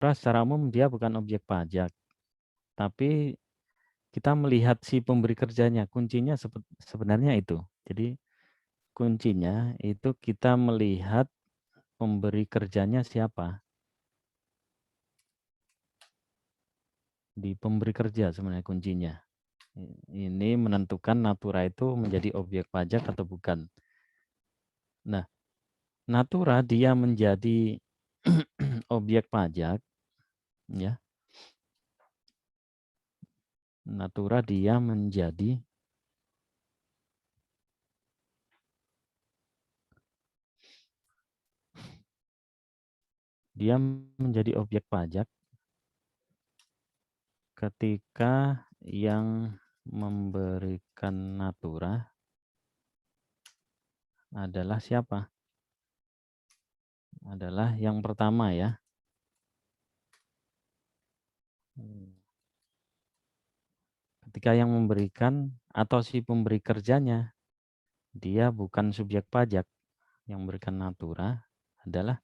secara umum dia bukan objek pajak, tapi kita melihat si pemberi kerjanya. Kuncinya sebenarnya itu. Jadi kuncinya itu kita melihat pemberi kerjanya siapa. Di pemberi kerja sebenarnya kuncinya. Ini menentukan natura itu menjadi objek pajak atau bukan. Nah, natura dia menjadi objek pajak, ya. Natura dia menjadi objek pajak ketika yang memberikan natura adalah siapa? Adalah yang pertama ya. Ketika yang memberikan atau si pemberi kerjanya, dia bukan subjek pajak. Yang memberikan natura adalah,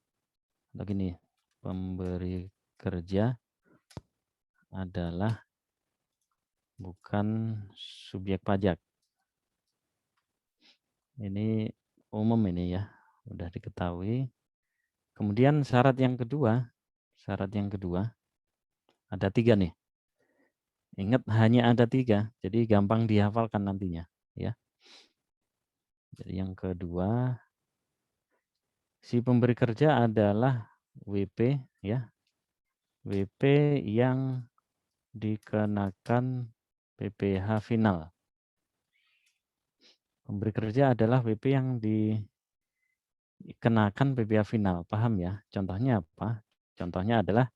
begini, pemberi kerja adalah bukan subjek pajak. Ini umum ini ya, udah diketahui. Kemudian syarat yang kedua ada 3 nih. Ingat hanya ada 3, jadi gampang dihafalkan nantinya ya. Jadi yang kedua, si pemberi kerja adalah WP ya. WP yang dikenakan PPh final. Pemberi kerja adalah WP yang dikenakan PPh final. Paham ya? Contohnya apa? Contohnya adalah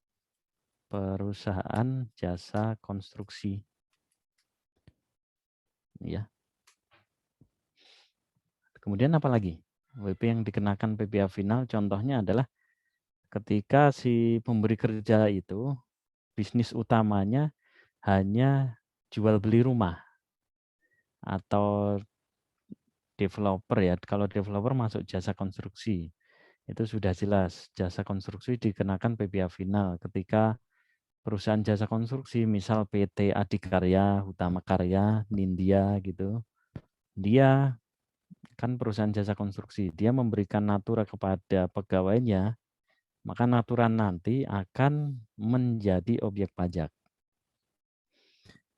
perusahaan jasa konstruksi. Ya. Kemudian apa lagi? WP yang dikenakan PPh final contohnya adalah ketika si pemberi kerja itu bisnis utamanya hanya jual beli rumah atau developer ya. Kalau developer masuk jasa konstruksi. Itu sudah jelas. Jasa konstruksi dikenakan PPh final ketika perusahaan jasa konstruksi, misal PT Adikarya, Utama Karya, Nindya gitu. Dia kan perusahaan jasa konstruksi. Dia memberikan natura kepada pegawainya, maka natura nanti akan menjadi objek pajak.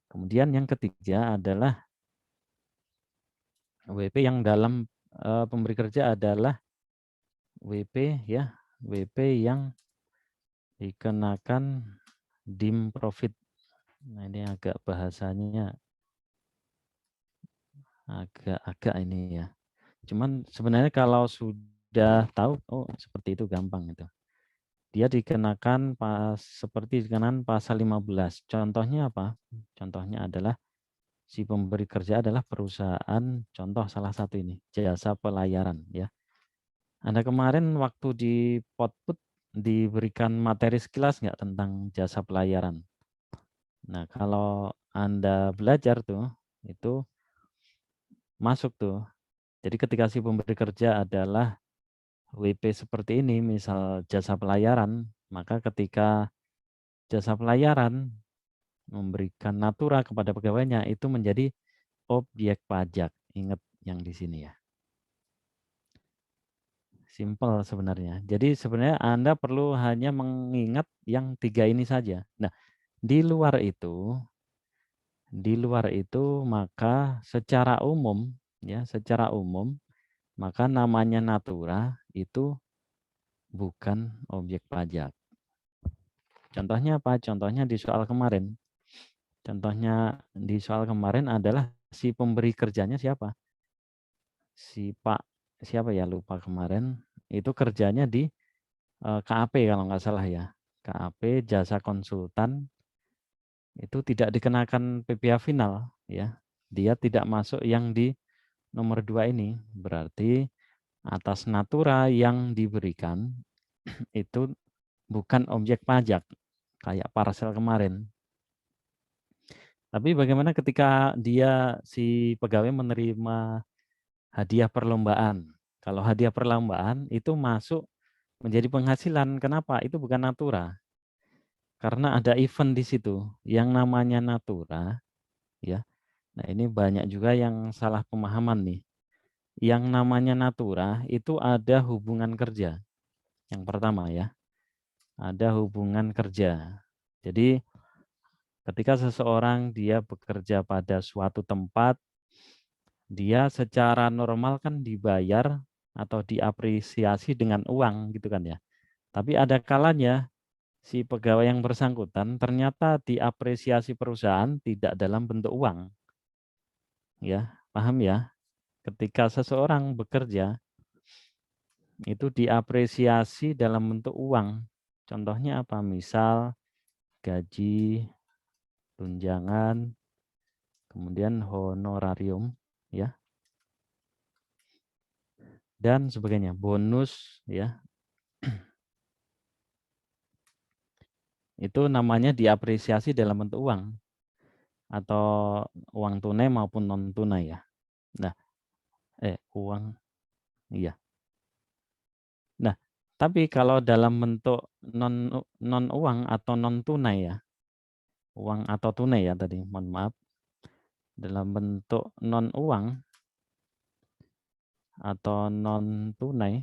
Kemudian yang ketiga adalah WP yang dalam pemberi kerja adalah WP ya, WP yang dikenakan dim profit. Nah, ini agak bahasanya agak ini ya. Cuman sebenarnya kalau sudah tahu, oh seperti itu gampang itu. Dia dikenakan seperti dikenakan pasal 15. Contohnya apa? Contohnya adalah si pemberi kerja adalah perusahaan, contoh salah satu ini, jasa pelayaran ya. Anda kemarin waktu di Potput diberikan materi sekilas nggak tentang jasa pelayaran? Nah, kalau Anda belajar tuh, itu masuk tuh. Jadi ketika si pemberi kerja adalah WP seperti ini, misal jasa pelayaran, maka ketika jasa pelayaran memberikan natura kepada pegawainya itu menjadi objek pajak. Ingat yang di sini ya. Simpel sebenarnya. Jadi sebenarnya Anda perlu hanya mengingat yang 3 ini saja. Nah, di luar itu maka secara umum ya, secara umum maka namanya natura itu bukan objek pajak. Contohnya apa? Contohnya di soal kemarin. Contohnya di soal kemarin adalah si pemberi kerjanya siapa? Si Pak siapa ya, lupa kemarin. Itu kerjanya di KAP kalau nggak salah ya. KAP jasa konsultan itu tidak dikenakan PPh final ya. Dia tidak masuk yang di nomor 2 ini. Berarti atas natura yang diberikan itu bukan objek pajak kayak parcel kemarin. Tapi bagaimana ketika dia si pegawai menerima hadiah perlombaan? Kalau hadiah perlombaan itu masuk menjadi penghasilan. Kenapa? Itu bukan natura. Karena ada event di situ yang namanya natura, ya. Nah, ini banyak juga yang salah pemahaman nih. Yang namanya natura itu ada hubungan kerja. Yang pertama ya, ada hubungan kerja. Jadi ketika seseorang dia bekerja pada suatu tempat, dia secara normal kan dibayar atau diapresiasi dengan uang gitu kan ya. Tapi ada kalanya si pegawai yang bersangkutan ternyata diapresiasi perusahaan tidak dalam bentuk uang. Ya, paham ya? Ketika seseorang bekerja itu diapresiasi dalam bentuk uang. Contohnya apa? Misal gaji, tunjangan, kemudian honorarium, ya, dan sebagainya, bonus, ya, itu namanya diapresiasi dalam bentuk uang atau uang tunai maupun non tunai ya. Nah, uang, iya. Nah, tapi kalau dalam bentuk non uang atau non tunai ya, uang atau tunai ya tadi, mohon maaf, dalam bentuk non uang atau non tunai,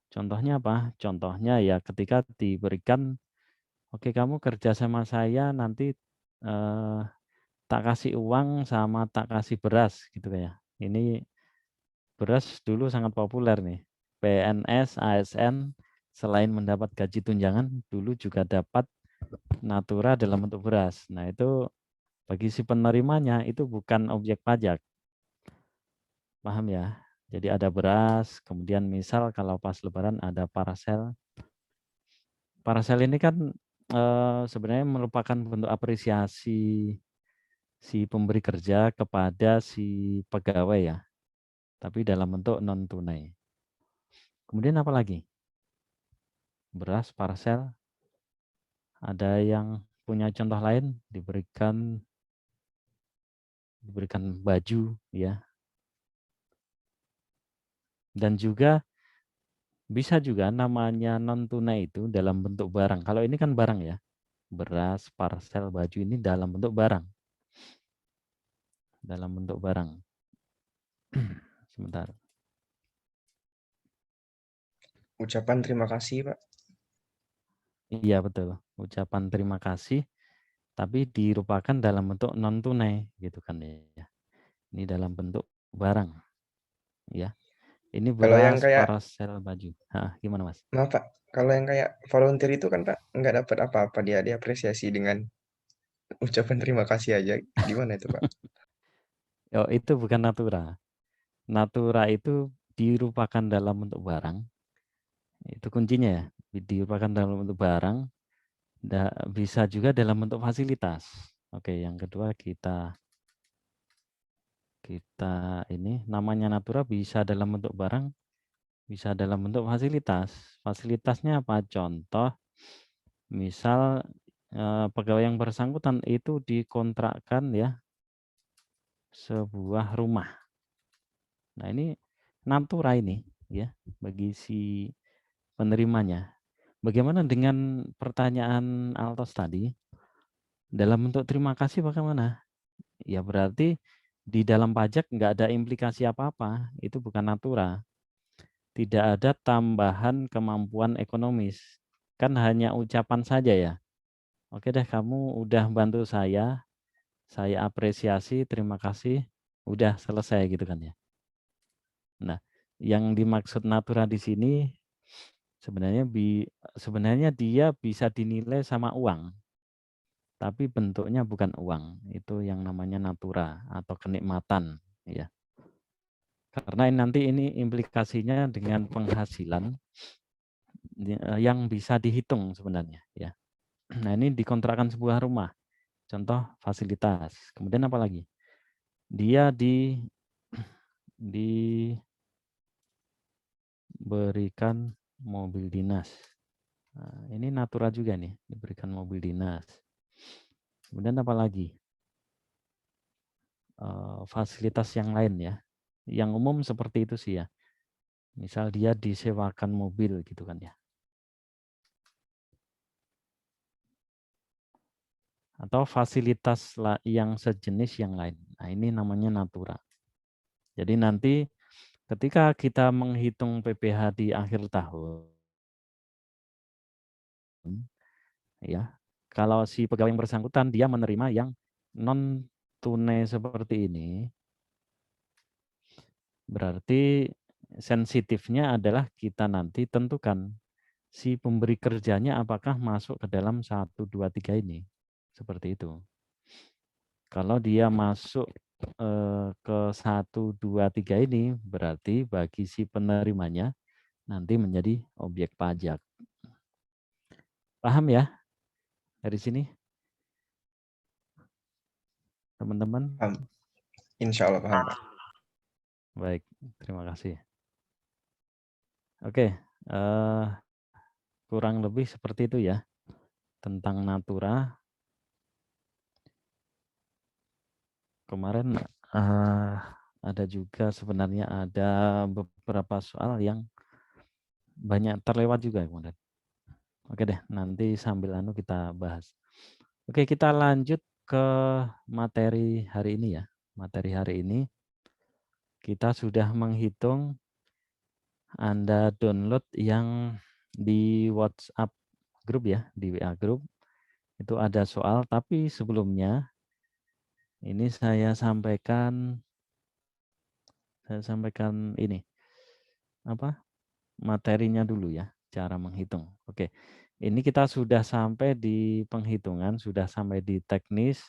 contohnya apa? Contohnya ya ketika diberikan, oke kamu kerja sama saya nanti tak kasih uang sama tak kasih beras gitu ya. Ini beras dulu sangat populer nih. PNS, ASN selain mendapat gaji tunjangan dulu juga dapat natura dalam bentuk beras. Nah, itu bagi si penerimanya itu bukan objek pajak. Paham ya? Jadi ada beras, kemudian misal kalau pas lebaran ada parcel. Parcel ini kan sebenarnya merupakan bentuk apresiasi si pemberi kerja kepada si pegawai ya, tapi dalam bentuk non tunai. Kemudian apa lagi? Beras, parcel. Ada yang punya contoh lain? Diberikan baju ya. Dan juga bisa juga namanya non tunai itu dalam bentuk barang. Kalau ini kan barang ya. Beras, parcel, baju ini dalam bentuk barang. Dalam bentuk barang. Sebentar. Ucapan terima kasih, Pak. Iya betul. Ucapan terima kasih tapi dirupakan dalam bentuk non tunai gitu kan ya. Ini dalam bentuk barang ya. Ini Kalau yang beras, kayak, parcel, baju. Gimana Mas? maaf Pak, kalau yang kayak volunteer itu kan Pak nggak dapat apa-apa, dia diapresiasi dengan ucapan terima kasih aja. Gimana itu Pak? Oh, itu bukan natura. Natura itu dirupakan dalam bentuk barang. Itu kuncinya ya. Dirupakan dalam bentuk barang. Bisa juga dalam bentuk fasilitas. Oke, yang kedua kita ini namanya natura bisa dalam bentuk barang, bisa dalam bentuk fasilitas. Fasilitasnya apa? Contoh, misal pegawai yang bersangkutan itu dikontrakkan ya sebuah rumah. Nah, ini natura ini ya bagi si penerimanya. Bagaimana dengan pertanyaan Altos tadi? Dalam bentuk terima kasih bagaimana? Ya berarti di dalam pajak nggak ada implikasi apa-apa. Itu bukan natura. Tidak ada tambahan kemampuan ekonomis. Kan hanya ucapan saja ya. Oke deh kamu udah bantu saya apresiasi, terima kasih. Udah selesai gitu kan ya. Nah, yang dimaksud natura di sini sebenarnya dia bisa dinilai sama uang. Tapi bentuknya bukan uang. Itu yang namanya natura atau kenikmatan ya. Karena nanti ini implikasinya dengan penghasilan yang bisa dihitung sebenarnya ya. Nah, ini dikontrakan sebuah rumah. Contoh fasilitas. Kemudian apa lagi? Dia diberikan mobil dinas. Nah, ini natura juga nih, diberikan mobil dinas. Kemudian apa lagi? Fasilitas yang lain ya. Yang umum seperti itu sih ya. Misal dia disewakan mobil gitu kan ya. atau fasilitas yang sejenis yang lain. Nah, ini namanya natura. Jadi nanti ketika kita menghitung PPh di akhir tahun, ya, kalau si pegawai yang bersangkutan dia menerima yang non tunai seperti ini, berarti sensitifnya adalah kita nanti tentukan si pemberi kerjanya apakah masuk ke dalam 1, 2, 3 ini. Seperti itu. Kalau dia masuk ke 1, 2, 3 ini, berarti bagi si penerimanya nanti menjadi objek pajak. Paham ya dari sini, teman-teman? Paham. Insya Allah paham, Pak. Baik, terima kasih. Oke, kurang lebih seperti itu ya tentang natura. Kemarin ada juga sebenarnya ada beberapa soal yang banyak terlewat juga kemarin. Oke deh, nanti sambil kita bahas. Oke, kita lanjut ke materi hari ini ya. Materi hari ini kita sudah menghitung Anda download yang di WhatsApp grup ya, di WA grup. Itu ada soal, tapi sebelumnya ini saya sampaikan ini apa? Materinya dulu ya, cara menghitung. Oke. Ini kita sudah sampai di penghitungan, sudah sampai di teknis.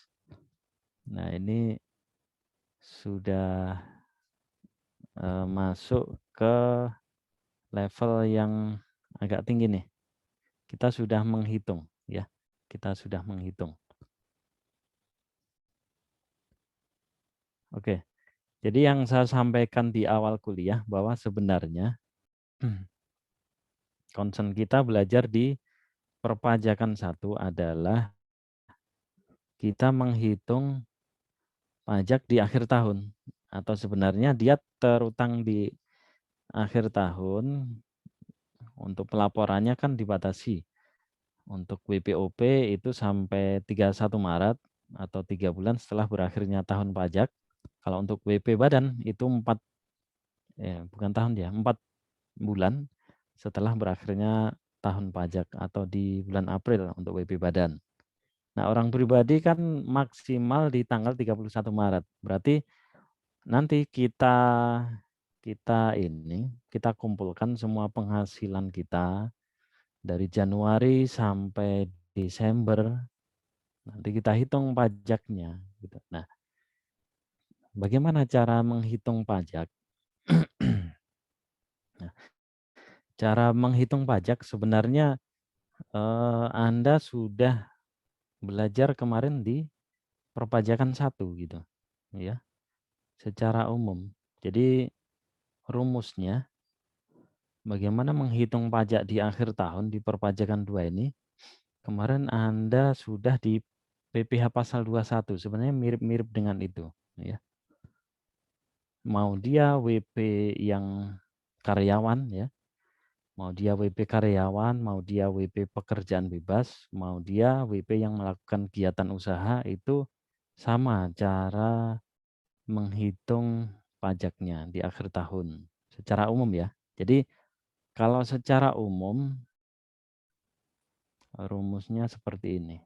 Nah, ini sudah masuk ke level yang agak tinggi nih. Kita sudah menghitung ya. Kita sudah menghitung. Oke. Jadi yang saya sampaikan di awal kuliah bahwa sebenarnya concern kita belajar di perpajakan 1 adalah kita menghitung pajak di akhir tahun, atau sebenarnya dia terutang di akhir tahun. Untuk pelaporannya kan dibatasi. Untuk WPOP itu sampai 31 Maret atau 3 bulan setelah berakhirnya tahun pajak. Kalau untuk WP badan itu 4 bukan tahun ya, 4 bulan setelah berakhirnya tahun pajak atau di bulan April untuk WP badan. Nah, orang pribadi kan maksimal di tanggal 31 Maret. Berarti nanti kita kumpulkan semua penghasilan kita dari Januari sampai Desember. Nanti kita hitung pajaknya gitu. Nah, bagaimana cara menghitung pajak? Nah, cara menghitung pajak sebenarnya Anda sudah belajar kemarin di perpajakan 1 gitu. Ya, secara umum. Jadi rumusnya bagaimana menghitung pajak di akhir tahun di perpajakan 2 ini, kemarin Anda sudah di PPh pasal 21, sebenarnya mirip-mirip dengan itu. Ya. Mau dia WP yang karyawan, ya, mau dia WP karyawan, mau dia WP pekerjaan bebas, mau dia WP yang melakukan kegiatan usaha, itu sama cara menghitung pajaknya di akhir tahun secara umum ya. Jadi kalau secara umum rumusnya seperti ini.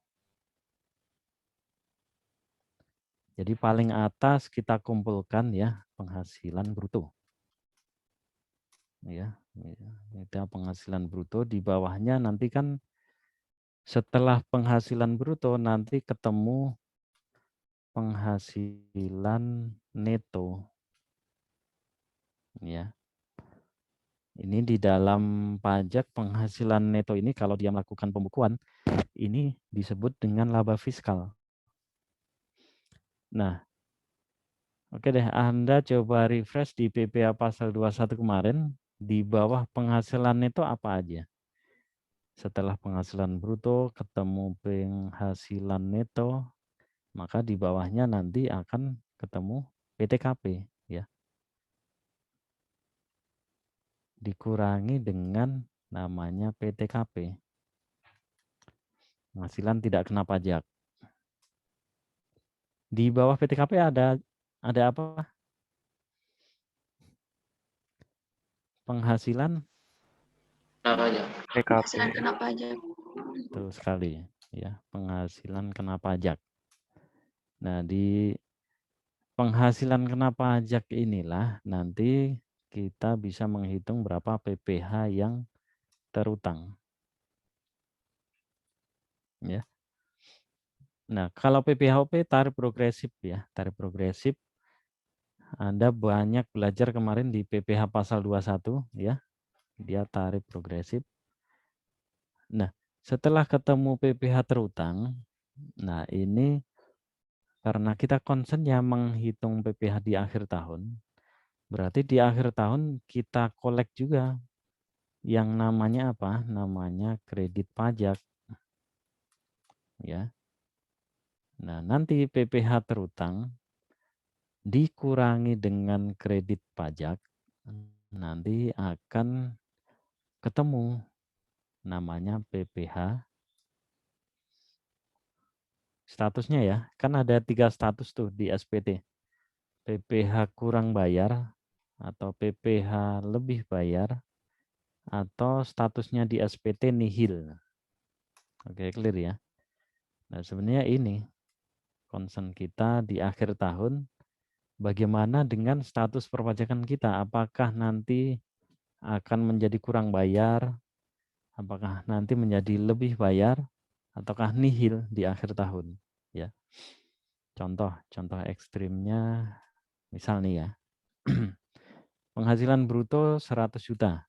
Jadi paling atas kita kumpulkan ya penghasilan bruto. Ya, kita penghasilan bruto, di bawahnya nanti kan setelah penghasilan bruto nanti ketemu penghasilan neto. Ya. Ini di dalam pajak penghasilan neto ini kalau dia melakukan pembukuan ini disebut dengan laba fiskal. Nah, oke deh, Anda coba refresh di PPh pasal 21 kemarin, di bawah penghasilan neto apa aja? Setelah penghasilan bruto ketemu penghasilan neto, maka di bawahnya nanti akan ketemu PTKP ya. Dikurangi dengan namanya PTKP. Penghasilan tidak kena pajak. Di bawah PTKP ada apa? Penghasilan Kenapa aja? PKP. Penghasilan kena pajak. betul sekali ya, penghasilan kena pajak. Nah, di penghasilan kena pajak inilah nanti kita bisa menghitung berapa PPh yang terutang. Ya. Nah, kalau PPh-OP tarif progresif ya, tarif progresif. Anda banyak belajar kemarin di PPh pasal 21 ya, dia tarif progresif. Nah, setelah ketemu PPh terutang, nah ini karena kita concern ya menghitung PPh di akhir tahun, berarti di akhir tahun kita kolek juga yang namanya apa? Namanya kredit pajak. Ya. Nah, nanti PPh terutang dikurangi dengan kredit pajak, nanti akan ketemu namanya PPh. Statusnya ya, kan ada 3 status tuh di SPT. PPh kurang bayar, atau PPh lebih bayar, atau statusnya di SPT nihil. Oke, clear ya. Nah, sebenarnya ini concern kita di akhir tahun, bagaimana dengan status perpajakan kita? Apakah nanti akan menjadi kurang bayar? Apakah nanti menjadi lebih bayar? Ataukah nihil di akhir tahun? Ya. Contoh ekstrimnya, misal nih ya, penghasilan bruto 100 juta.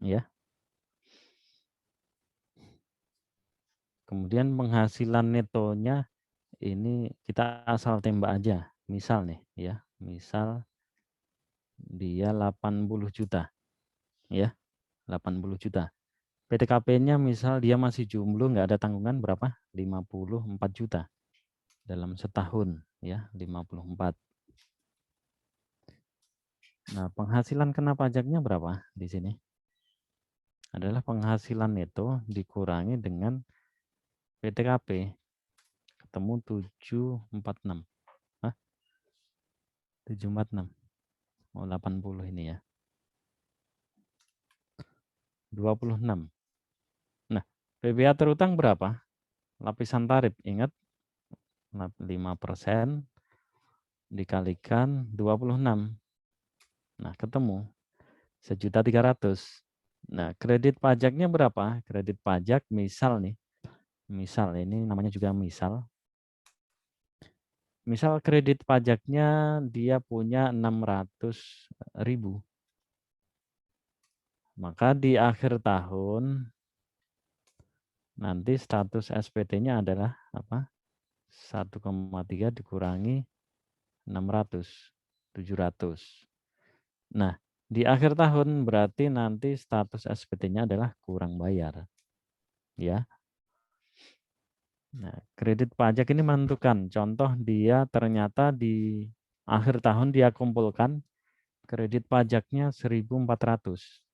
Ya. Kemudian penghasilan netonya ini kita asal tembak aja. Misal nih ya, misal dia 80 juta. Ya, 80 juta. PTKP-nya misal dia masih jomblo, nggak ada tanggungan berapa? 54 juta dalam setahun ya, 54. Nah, penghasilan kena pajaknya berapa di sini? Adalah penghasilan neto dikurangi dengan PTKP, ketemu 746. Hah? 746. Oh, 80 ini ya. 26. Nah, PPh terutang berapa? Lapisan tarif, ingat 5% dikalikan 26. Nah, ketemu 1.300.000. Nah, kredit pajaknya berapa? Kredit pajak misal nih. Misal ini namanya juga misal. Misal kredit pajaknya dia punya 600.000. Maka di akhir tahun nanti status SPT-nya adalah apa? 1,3 dikurangi 600, 700. Nah, di akhir tahun berarti nanti status SPT-nya adalah kurang bayar. Ya. Nah, kredit pajak ini menentukan. Contoh dia ternyata di akhir tahun dia kumpulkan kredit pajaknya 1.400.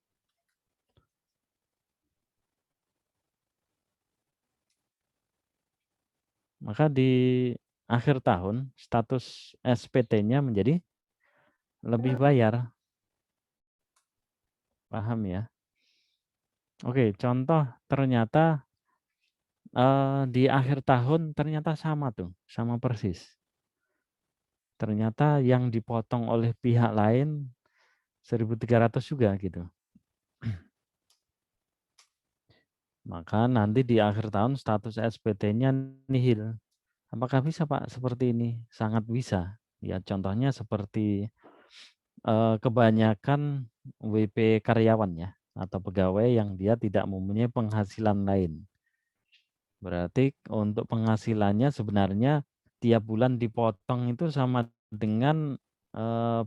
Maka di akhir tahun status SPT-nya menjadi lebih bayar. Paham ya? Oke, contoh ternyata di akhir tahun ternyata sama tuh, sama persis. Ternyata yang dipotong oleh pihak lain 1.300 juga gitu. Maka nanti di akhir tahun status SPT-nya nihil. Apakah bisa Pak seperti ini? Sangat bisa. Ya contohnya seperti kebanyakan WP karyawan ya, atau pegawai yang dia tidak mempunyai penghasilan lain. Berarti untuk penghasilannya sebenarnya tiap bulan dipotong itu sama dengan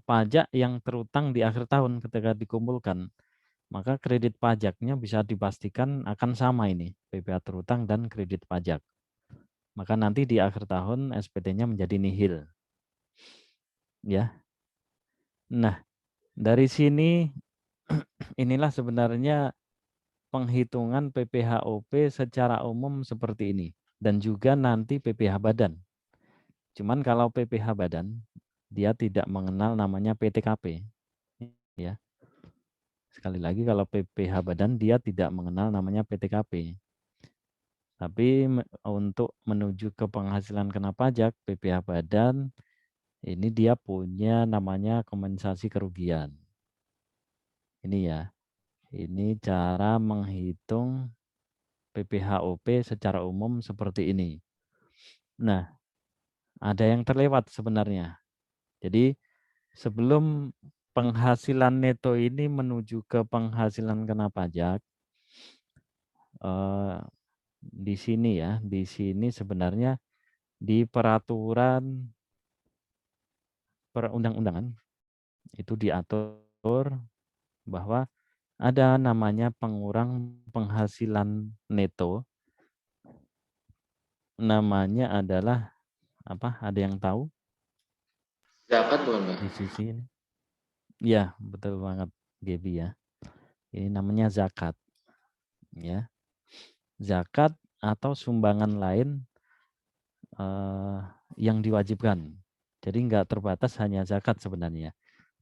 pajak yang terutang di akhir tahun ketika dikumpulkan. Maka kredit pajaknya bisa dipastikan akan sama ini, PPh terutang dan kredit pajak. Maka nanti di akhir tahun SPT-nya menjadi nihil. Ya. Nah, dari sini inilah sebenarnya penghitungan PPHOP secara umum seperti ini. Dan juga nanti PPH badan. Cuman kalau PPH badan, dia tidak mengenal namanya PTKP. Ya. Sekali lagi kalau PPH badan, dia tidak mengenal namanya PTKP. Tapi untuk menuju ke penghasilan kena pajak, PPH badan, ini dia punya namanya kompensasi kerugian. Ini ya, ini cara menghitung PPHOP secara umum seperti ini. Nah, ada yang terlewat sebenarnya. Jadi sebelum penghasilan neto ini menuju ke penghasilan kena pajak, di sini ya, di sini sebenarnya di peraturan perundang-undangan itu diatur bahwa ada namanya pengurang penghasilan neto. Namanya adalah apa? Ada yang tahu? Zakat bukan, Pak? Di sisi ini. Ya, betul banget, Gaby ya. Ini namanya zakat. Ya. Zakat atau sumbangan lain yang diwajibkan. Jadi nggak terbatas hanya zakat sebenarnya.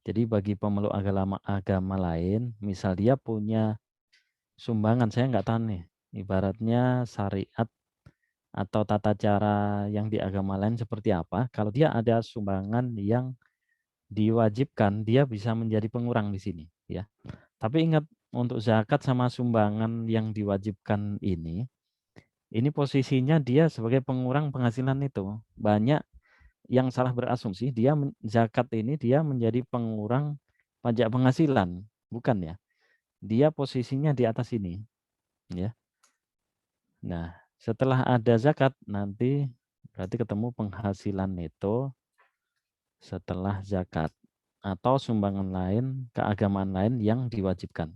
Jadi bagi pemeluk agama lain, misal dia punya sumbangan, saya nggak tahu nih, ibaratnya syariat atau tata cara yang di agama lain seperti apa. Kalau dia ada sumbangan yang diwajibkan, dia bisa menjadi pengurang di sini, ya. Tapi ingat, untuk zakat sama sumbangan yang diwajibkan ini posisinya dia sebagai pengurang penghasilan itu. Banyak yang salah berasumsi, dia zakat ini dia menjadi pengurang pajak penghasilan, bukan ya. Dia posisinya di atas ini, ya. Nah, setelah ada zakat nanti berarti ketemu penghasilan neto setelah zakat atau sumbangan lain, keagamaan lain yang diwajibkan.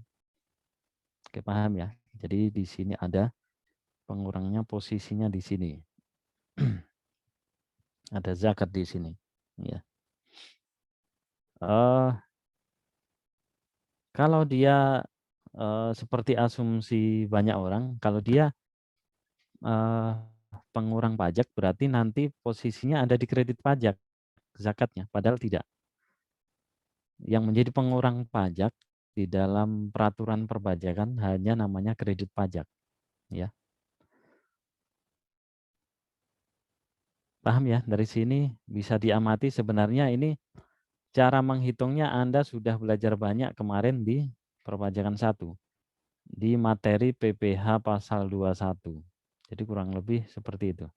Oke, paham ya? Jadi di sini ada pengurangnya, posisinya di sini. Ada zakat di sini, ya. Kalau dia seperti asumsi banyak orang, kalau dia pengurang pajak berarti nanti posisinya ada di kredit pajak zakatnya, padahal tidak. Yang menjadi pengurang pajak di dalam peraturan perpajakan hanya namanya kredit pajak, ya. Paham ya? Dari sini bisa diamati sebenarnya ini cara menghitungnya Anda sudah belajar banyak kemarin di perpajakan 1 di materi PPH pasal 21. Jadi kurang lebih seperti itu.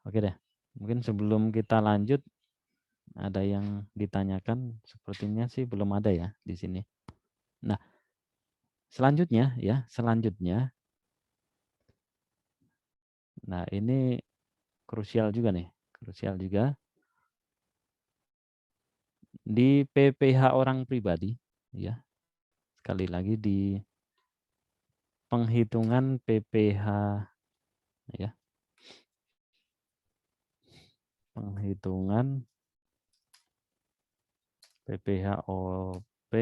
Oke deh. Mungkin sebelum kita lanjut ada yang ditanyakan, sepertinya sih belum ada ya di sini. Nah, selanjutnya ya, selanjutnya. Nah, ini krusial juga nih, krusial juga. Di PPH orang pribadi ya. Sekali lagi di penghitungan PPH ya. Penghitungan PPHOP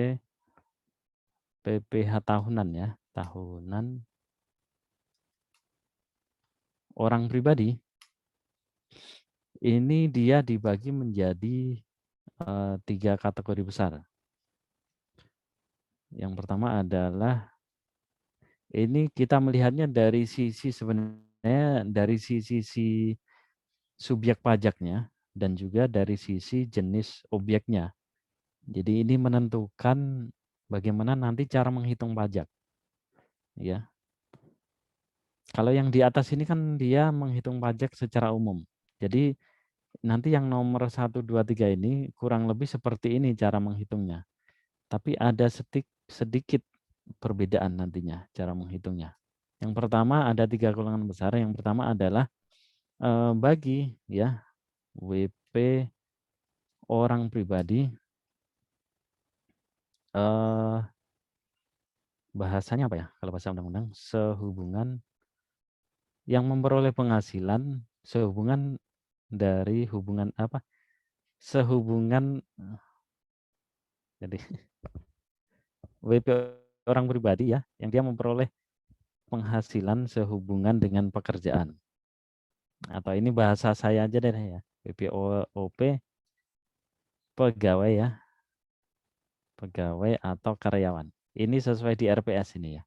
PPH tahunan ya, tahunan orang pribadi. Ini dia dibagi menjadi 3 kategori besar. Yang pertama adalah ini kita melihatnya dari sisi sebenarnya dari sisi subjek pajaknya dan juga dari sisi jenis objeknya. Jadi ini menentukan bagaimana nanti cara menghitung pajak. Ya. Kalau yang di atas ini kan dia menghitung pajak secara umum. Jadi nanti yang nomor 1, 2, 3 ini kurang lebih seperti ini cara menghitungnya. Tapi ada sedikit perbedaan nantinya cara menghitungnya. Yang pertama ada 3 golongan besar. Yang pertama adalah bagi ya WP orang pribadi, bahasanya apa ya kalau bahasa undang-undang, sehubungan yang memperoleh penghasilan sehubungan dari hubungan apa sehubungan, jadi WP orang pribadi ya, yang dia memperoleh penghasilan sehubungan dengan pekerjaan. Atau ini bahasa saya aja deh ya, WPOP pegawai ya, pegawai atau karyawan. Ini sesuai di RPS ini ya.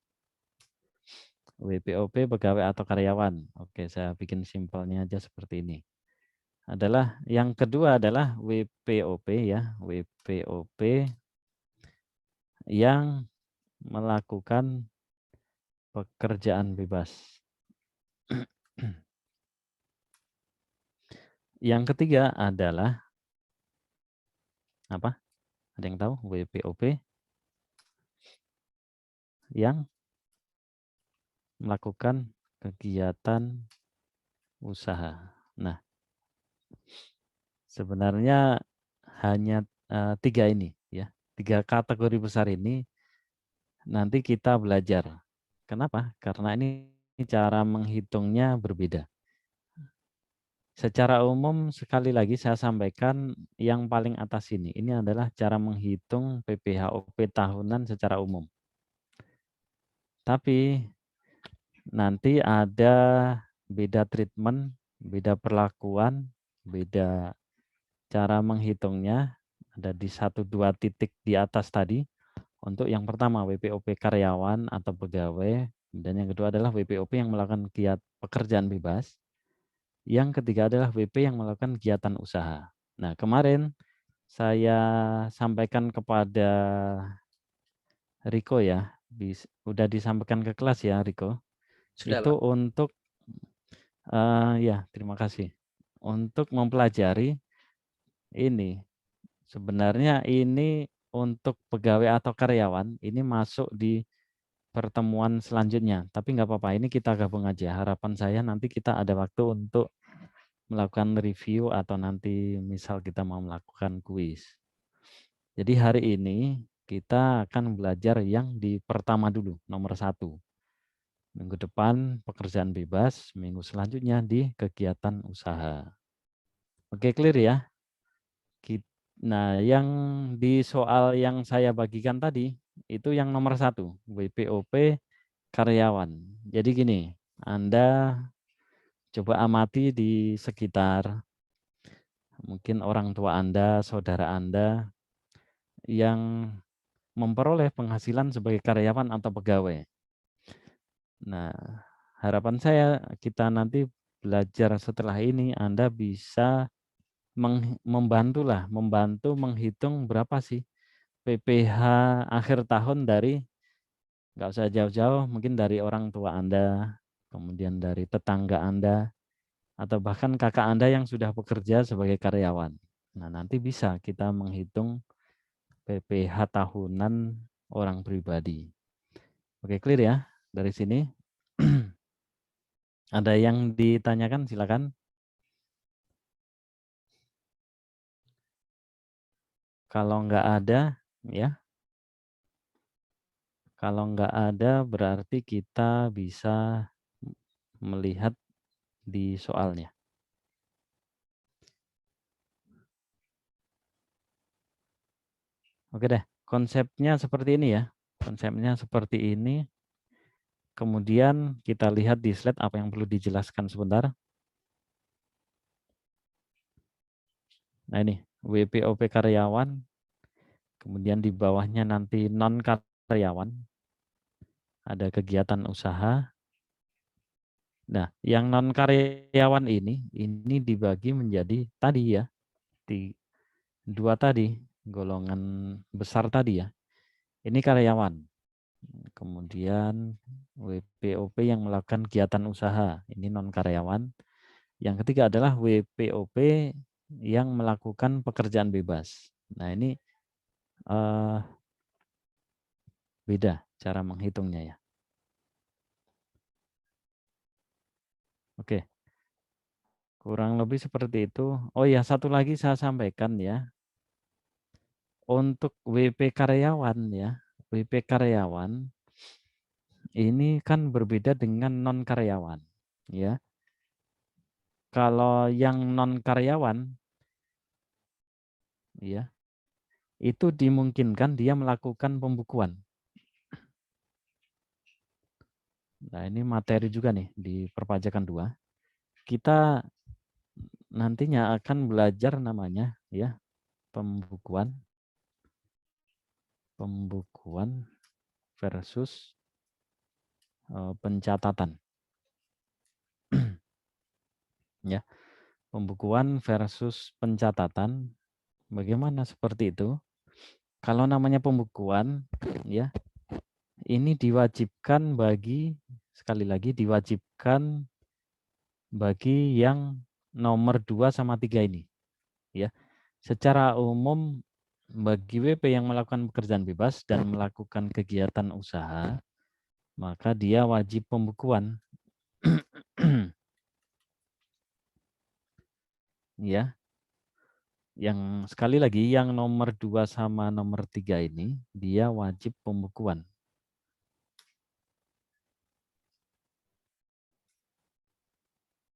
WPOP pegawai atau karyawan. Oke, saya bikin simpelnya aja seperti ini. Adalah yang kedua adalah WPOP ya, WPOP yang melakukan pekerjaan bebas. Yang ketiga adalah apa? Ada yang tahu? WPOP yang melakukan kegiatan usaha. Nah, sebenarnya hanya 3 ini ya. 3 kategori besar ini nanti kita belajar. Kenapa? Karena ini cara menghitungnya berbeda. Secara umum sekali lagi saya sampaikan yang paling atas ini. Ini adalah cara menghitung PPHOP tahunan secara umum. Tapi nanti ada beda treatment, beda perlakuan, beda cara menghitungnya. Ada di 1-2 titik di atas tadi. Untuk yang pertama WPOP karyawan atau pegawai. Dan yang kedua adalah WPOP yang melakukan pekerjaan bebas. Yang ketiga adalah WP yang melakukan kegiatan usaha. Nah, kemarin saya sampaikan kepada Riko ya, udah disampaikan ke kelas ya Riko. Sudah, Itu Pak. untuk ya terima kasih. Untuk mempelajari ini, sebenarnya ini untuk pegawai atau karyawan ini masuk di pertemuan selanjutnya. Tapi nggak apa-apa, ini kita gabung aja. Harapan saya nanti kita ada waktu untuk melakukan review atau nanti misal kita mau melakukan kuis. Jadi hari ini kita akan belajar yang di pertama dulu, nomor 1. Minggu depan pekerjaan bebas, minggu selanjutnya di kegiatan usaha. Oke, clear ya? Nah, yang di soal yang saya bagikan tadi, itu yang nomor 1, WPOP karyawan. Jadi gini, Anda coba amati di sekitar, mungkin orang tua Anda, saudara Anda, yang memperoleh penghasilan sebagai karyawan atau pegawai. Nah, harapan saya kita nanti belajar setelah ini Anda bisa membantu menghitung berapa sih PPh akhir tahun dari, nggak usah jauh-jauh, mungkin dari orang tua Anda, kemudian dari tetangga Anda, atau bahkan kakak Anda yang sudah bekerja sebagai karyawan. Nah, nanti bisa kita menghitung PPh tahunan orang pribadi. Oke, clear ya dari sini? Ada yang ditanyakan, silakan. Kalau nggak ada, ya. Kalau nggak ada, berarti kita bisa melihat di soalnya. Oke deh, konsepnya seperti ini ya. Konsepnya seperti ini. Kemudian kita lihat di slide apa yang perlu dijelaskan sebentar. Nah ini, WPOP karyawan. Kemudian di bawahnya nanti non karyawan. Ada kegiatan usaha. Nah, yang non karyawan ini dibagi menjadi tadi ya, 2 tadi, golongan besar tadi ya. Ini karyawan. Kemudian WPOP yang melakukan kegiatan usaha, ini non karyawan. Yang ketiga adalah WPOP yang melakukan pekerjaan bebas. Nah, ini beda cara menghitungnya ya. Oke. Kurang lebih seperti itu. Oh ya, satu lagi saya sampaikan ya. Untuk WP karyawan ya, WP karyawan ini kan berbeda dengan non karyawan ya. Kalau yang non karyawan ya, itu dimungkinkan dia melakukan pembukuan. Nah, ini materi juga nih di perpajakan 2. Kita nantinya akan belajar namanya ya, pembukuan versus pencatatan. Ya, pembukuan versus pencatatan. Bagaimana seperti itu? Kalau namanya pembukuan, ya, ini diwajibkan bagi, sekali lagi diwajibkan bagi yang nomor 2 sama 3 ini. Ya, secara umum bagi WP yang melakukan pekerjaan bebas dan melakukan kegiatan usaha, maka dia wajib pembukuan. Ya, yang sekali lagi yang nomor 2 sama nomor 3 ini dia wajib pembukuan.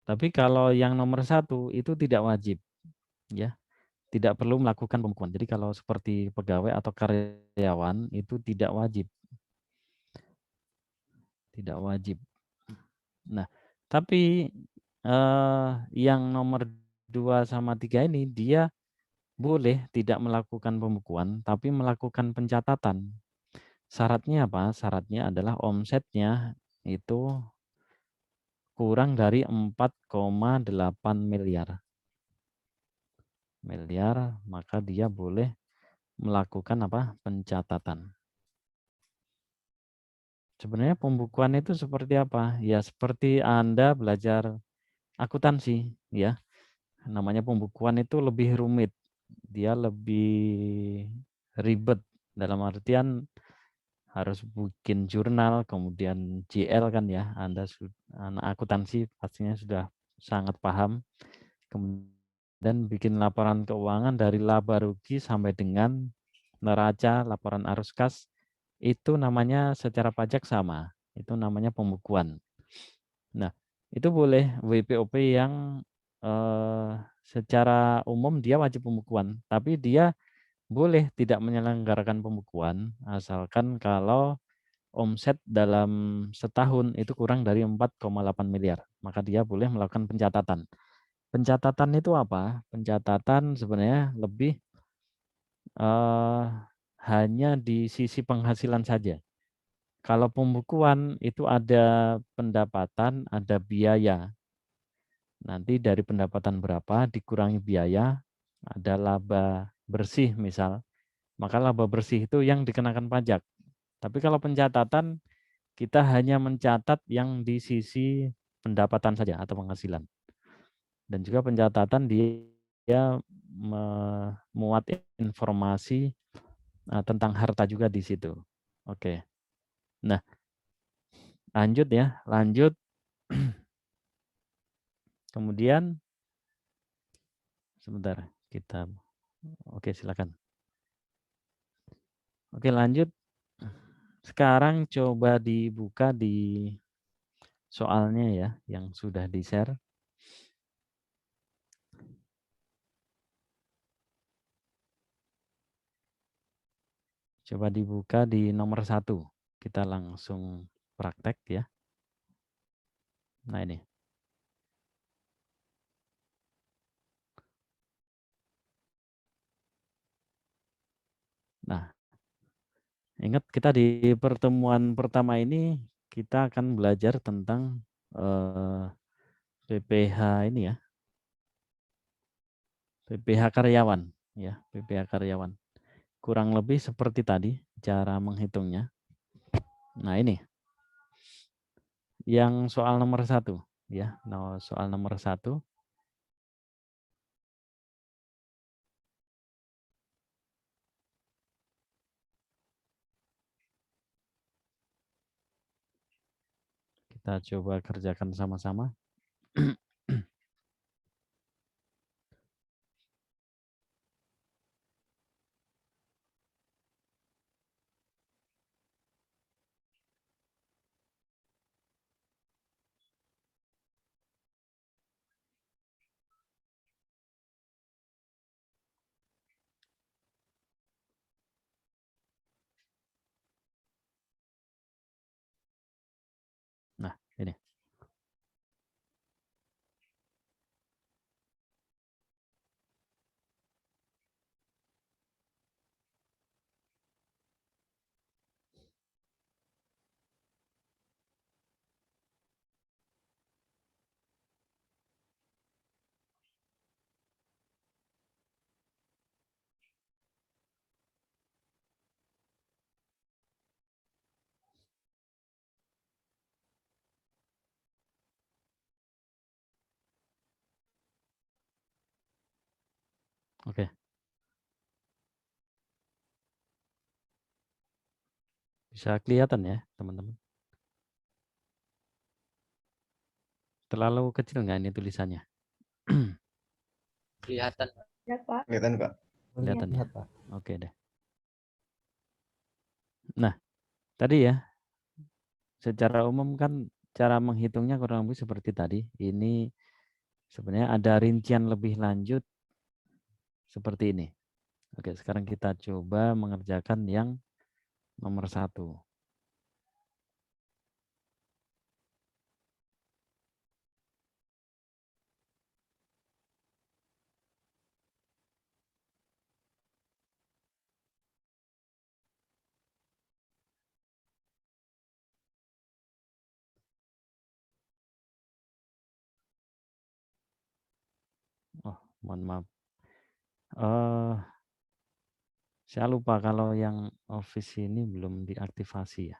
Tapi kalau yang nomor 1 itu tidak wajib, ya, tidak perlu melakukan pembukuan. Jadi kalau seperti pegawai atau karyawan itu tidak wajib, tidak wajib. Nah, tapi yang nomor 2 sama 3 ini dia boleh tidak melakukan pembukuan, tapi melakukan pencatatan. Syaratnya apa? Syaratnya adalah omsetnya itu kurang dari 4,8 miliar. Maka dia boleh melakukan apa? Pencatatan. Sebenarnya pembukuan itu seperti apa? Ya seperti Anda belajar akuntansi, ya. Namanya pembukuan itu lebih rumit. Dia lebih ribet dalam artian harus bikin jurnal, kemudian GL kan ya. Anda anak akuntansi pastinya sudah sangat paham. Kemudian bikin laporan keuangan dari laba rugi sampai dengan neraca, laporan arus kas, itu namanya secara pajak sama. Itu namanya pembukuan. Nah, itu boleh WPOP yang secara umum dia wajib pembukuan, tapi dia boleh tidak menyelenggarakan pembukuan asalkan kalau omset dalam setahun itu kurang dari 4,8 miliar, maka dia boleh melakukan pencatatan. Pencatatan itu apa? Pencatatan sebenarnya lebih hanya di sisi penghasilan saja. Kalau pembukuan itu ada pendapatan, ada biaya. Nanti dari pendapatan berapa dikurangi biaya, ada laba bersih misal, maka laba bersih itu yang dikenakan pajak. Tapi kalau pencatatan, kita hanya mencatat yang di sisi pendapatan saja atau penghasilan. Dan juga pencatatan dia memuat informasi tentang harta juga di situ. Oke. Nah, lanjut ya, lanjut. Kemudian sebentar kita. Oke, silakan. Oke, lanjut. Sekarang coba dibuka di soalnya ya yang sudah di-share. Coba dibuka di nomor 1. Kita langsung praktek ya. Nah ini. Nah, ingat kita di pertemuan pertama ini kita akan belajar tentang PPH ini ya. PPH karyawan ya, PPH karyawan. Kurang lebih seperti tadi cara menghitungnya. Nah, ini yang soal nomor 1 ya. Nah, soal nomor 1. Kita coba kerjakan sama-sama. Ini. Oke. Bisa kelihatan ya, teman-teman. Terlalu kecil nggak ini tulisannya? Kelihatan. Ya, Pak. Kelihatan, Pak. Kelihatan ya? Lihat, Pak. Oke deh. Nah, tadi ya, secara umum kan cara menghitungnya kurang lebih seperti tadi. Ini sebenarnya ada rincian lebih lanjut seperti ini. Oke, sekarang kita coba mengerjakan yang nomor 1. Oh, mohon maaf. Saya lupa kalau yang Office ini belum diaktifasi ya.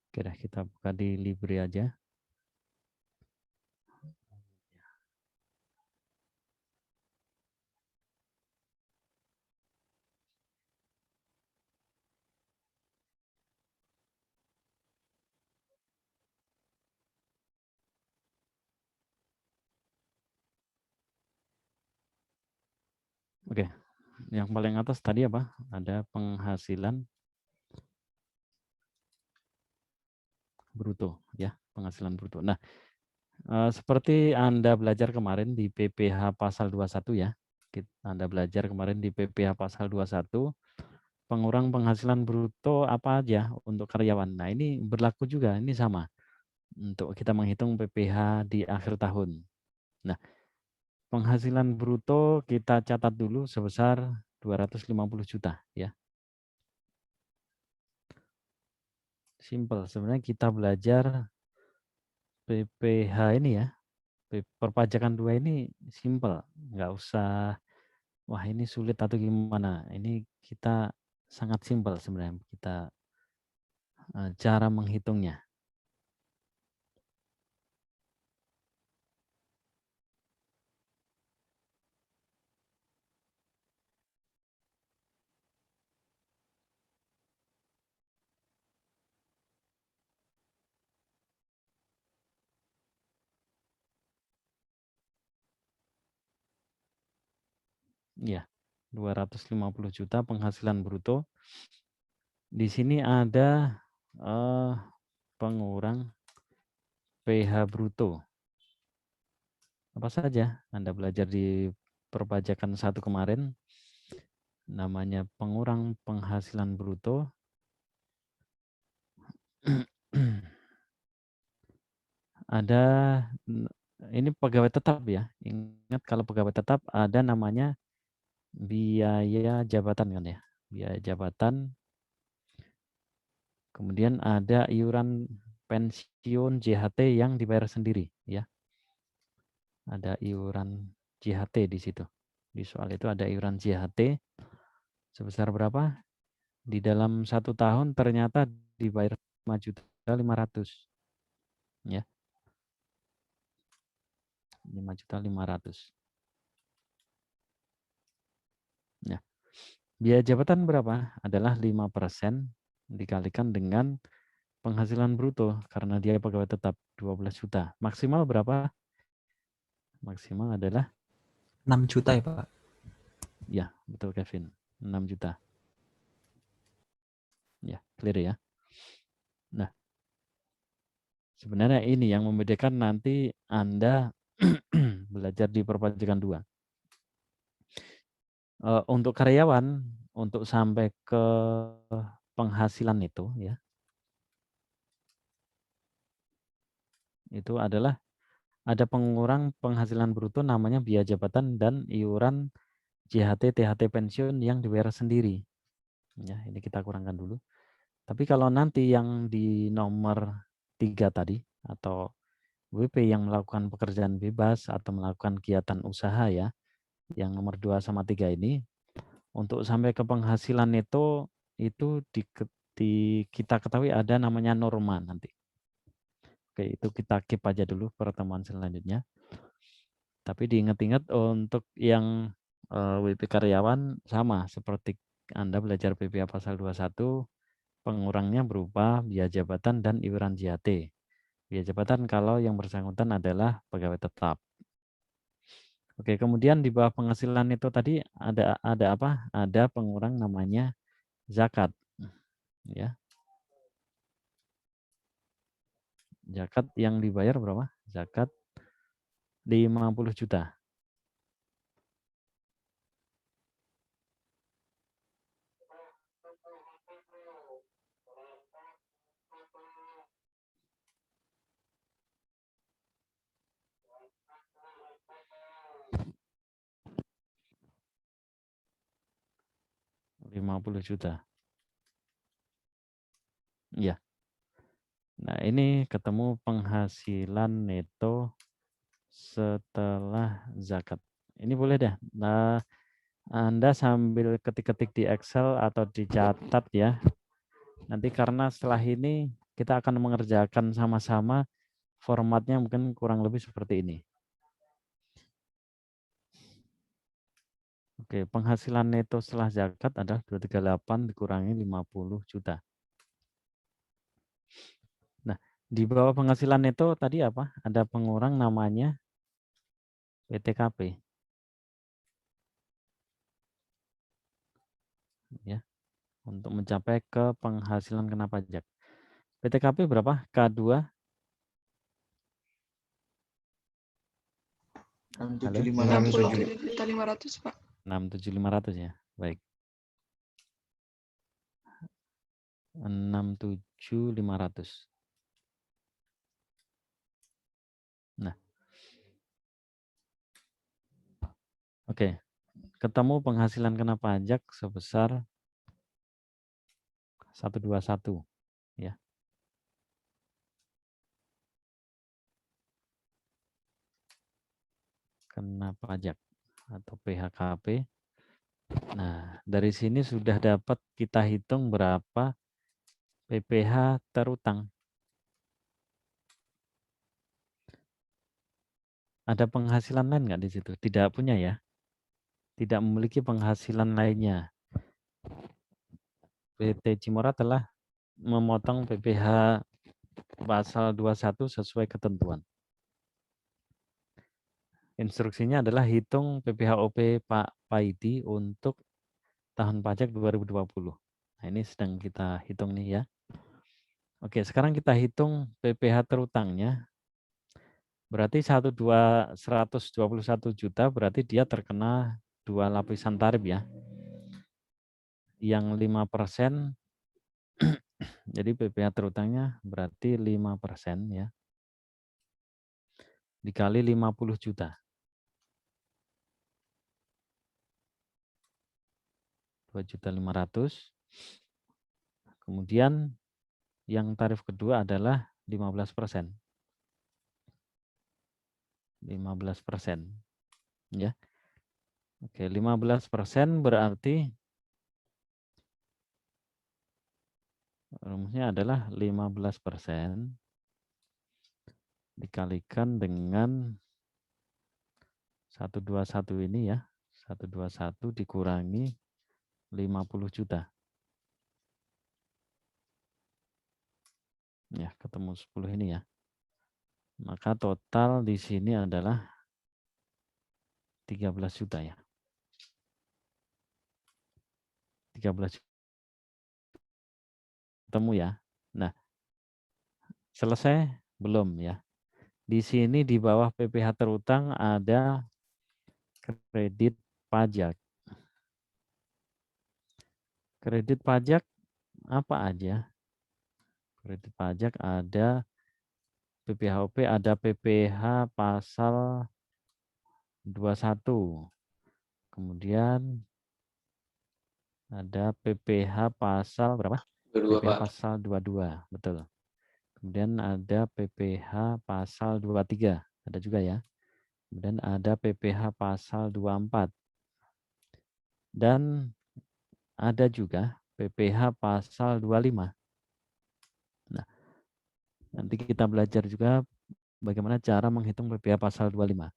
Oke deh, kita buka di Libre aja. Oke, yang paling atas tadi apa? Ada penghasilan bruto ya, penghasilan bruto. Nah, seperti Anda belajar kemarin di PPH pasal 21 ya. Anda belajar kemarin di PPH pasal 21, pengurang penghasilan bruto apa aja untuk karyawan. Nah, ini berlaku juga, ini sama. Untuk kita menghitung PPH di akhir tahun. Nah, penghasilan bruto kita catat dulu sebesar 250 juta ya. Simple, sebenarnya kita belajar PPH ini ya, perpajakan 2 ini simple, nggak usah, wah ini sulit atau gimana. Ini kita sangat simpel sebenarnya, kita cara menghitungnya. Ya, 250 juta penghasilan bruto. Di sini ada pengurang PH bruto. Apa saja? Anda belajar di perpajakan 1 kemarin, namanya pengurang penghasilan bruto. Ada, ini pegawai tetap ya. Ingat kalau pegawai tetap ada namanya biaya jabatan kan ya. Biaya jabatan. Kemudian ada iuran pensiun JHT yang dibayar sendiri ya. Ada iuran JHT di situ. Di soal itu ada iuran JHT sebesar berapa? Di dalam 1 tahun ternyata dibayar 5.500.000 ya. 5.500.000. Ya. Biaya jabatan berapa? Adalah 5% dikalikan dengan penghasilan bruto karena dia pegawai tetap 12 juta. Maksimal berapa? Maksimal adalah 6 juta ya, Pak. ya, betul Kevin. 6 juta. Ya, clear ya. Nah, sebenarnya ini yang membedakan nanti Anda belajar di perpajakan 2. Untuk karyawan, untuk sampai ke penghasilan itu ya, itu adalah ada pengurang penghasilan bruto namanya biaya jabatan dan iuran JHT, THT pensiun yang dibayar sendiri. Ya, ini kita kurangkan dulu. Tapi kalau nanti yang di nomor 3 tadi atau WP yang melakukan pekerjaan bebas atau melakukan kegiatan usaha ya, yang nomor 2 sama 3 ini, untuk sampai ke penghasilan itu kita ketahui ada namanya norma nanti. Oke, itu kita keep aja dulu pertemuan selanjutnya. Tapi diingat-ingat untuk yang WP karyawan sama seperti Anda belajar PPh pasal 21, pengurangnya berupa biaya jabatan dan iuran JHT. Biaya jabatan kalau yang bersangkutan adalah pegawai tetap. Oke, kemudian di bawah penghasilan itu tadi ada apa? Ada pengurang namanya zakat. Ya. Zakat yang dibayar berapa? Zakat 50 juta. Juta. Ya. Nah, ini ketemu penghasilan neto setelah zakat. Ini boleh deh. Nah, Anda sambil ketik-ketik di Excel atau dicatat ya. Nanti karena setelah ini kita akan mengerjakan sama-sama, formatnya mungkin kurang lebih seperti ini. Oke, penghasilan neto setelah zakat adalah 238 dikurangi 50 juta. Nah, di bawah penghasilan neto tadi apa? Ada pengurang namanya PTKP. Ya, untuk mencapai ke penghasilan kena pajak. PTKP berapa? K2 67.500 Pak. 67.500 ya. Baik. 67.500. Nah. Oke. Ketemu penghasilan kena pajak sebesar 121 ya. Kena pajak atau PHKP. Nah, dari sini sudah dapat kita hitung berapa PPh terutang. Ada penghasilan lain nggak di situ? Tidak punya ya. Tidak memiliki penghasilan lainnya. PT Cimora telah memotong PPh pasal 21 sesuai ketentuan. Instruksinya adalah hitung PPh-OP Pak Paidi untuk tahun pajak 2020. Nah, ini sedang kita hitung nih ya. Oke, sekarang kita hitung PPh terutangnya. Berarti 121 juta berarti dia terkena 2 lapisan tarif ya. Yang 5%, jadi PPh terutangnya berarti 5% ya. Dikali 50 juta. 2.500.000. Kemudian yang tarif kedua adalah 15%. 15%. Ya. Oke, 15% berarti rumusnya adalah 15% dikalikan dengan 121 ini ya. 121 dikurangi 50 juta. Ya, ketemu 10 ini ya. Maka total di sini adalah 13 juta ya. 13 juta. Ketemu ya. Nah, selesai? Belum ya. Di sini di bawah PPh terutang ada kredit pajak. Kredit pajak apa aja? Kredit pajak ada PPHOP, ada PPH pasal 21. Kemudian ada PPH pasal berapa? Berdua, PPH Pak. pasal 22, betul. Kemudian ada PPH pasal 23, ada juga ya. Kemudian ada PPH pasal 24. Dan ada juga PPH pasal 25. Nah, nanti kita belajar juga bagaimana cara menghitung PPH pasal 25.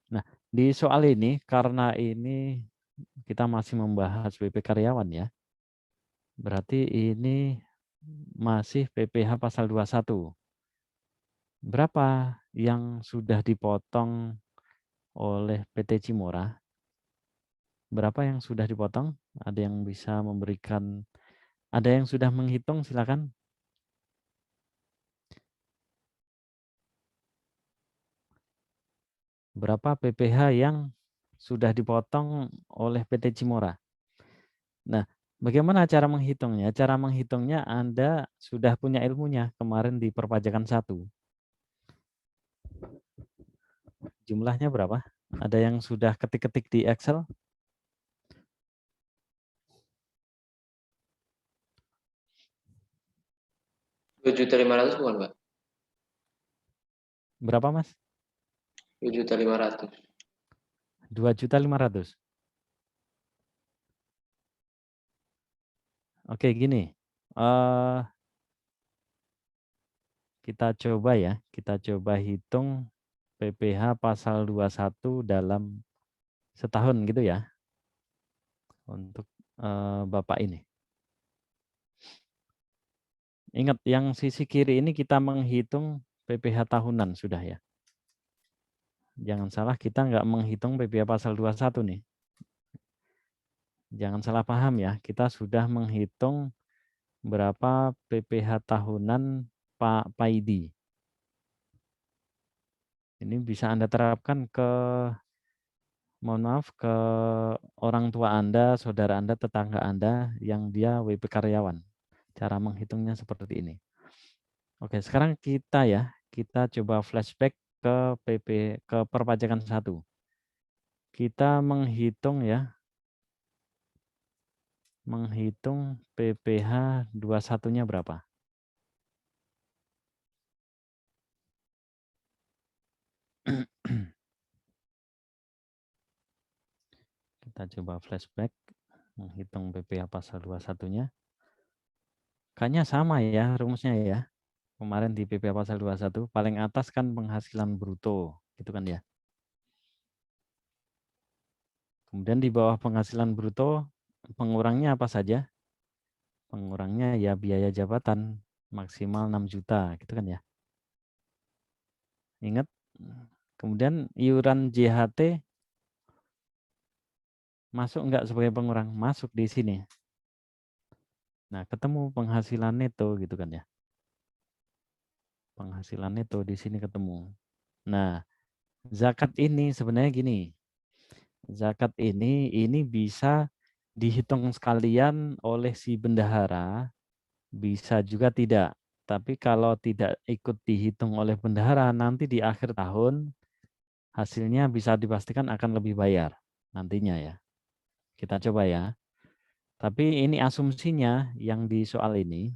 Nah, di soal ini, karena ini kita masih membahas PP karyawan ya, berarti ini masih PPH pasal 21. Berapa yang sudah dipotong oleh PT Cimora? Berapa yang sudah dipotong? Ada yang bisa memberikan, ada yang sudah menghitung, silakan. Berapa PPH yang sudah dipotong oleh PT Cimora? Nah, bagaimana cara menghitungnya? Cara menghitungnya Anda sudah punya ilmunya kemarin di perpajakan 1. Jumlahnya berapa? Ada yang sudah ketik-ketik di Excel? Rp2.500.000 bukan, Pak? Berapa, Mas? Rp2.500.000. 2.500.000. Oke, gini. Kita coba ya, kita coba hitung PPH pasal 21 dalam setahun gitu ya. Untuk Bapak ini. Ingat, yang sisi kiri ini kita menghitung PPH tahunan sudah ya. Jangan salah, kita nggak menghitung PPH pasal 21 nih. Jangan salah paham ya, kita sudah menghitung berapa PPH tahunan Pak Paidi. Ini bisa Anda terapkan ke, mohon maaf, ke orang tua Anda, saudara Anda, tetangga Anda yang dia WP karyawan. Cara menghitungnya seperti ini. Oke, sekarang kita coba flashback ke perpajakan 1. Kita menghitung ya, menghitung PPH 21-nya berapa? Kita coba flashback, menghitung PPH pasal 21-nya. Kayaknya sama ya rumusnya ya. Kemarin di PPH pasal 21, paling atas kan penghasilan bruto, gitu kan ya. Kemudian di bawah penghasilan bruto, pengurangnya apa saja? Pengurangnya ya biaya jabatan maksimal 6 juta, gitu kan ya. Ingat, kemudian iuran JHT masuk enggak sebagai pengurang? Masuk di sini. Nah, ketemu penghasilan neto gitu kan ya. Penghasilan neto di sini ketemu. Nah, zakat ini sebenarnya gini. Zakat ini bisa dihitung sekalian oleh si bendahara, bisa juga tidak. Tapi kalau tidak ikut dihitung oleh bendahara, nanti di akhir tahun hasilnya bisa dipastikan akan lebih bayar nantinya ya. Kita coba ya. Tapi ini asumsinya yang di soal ini.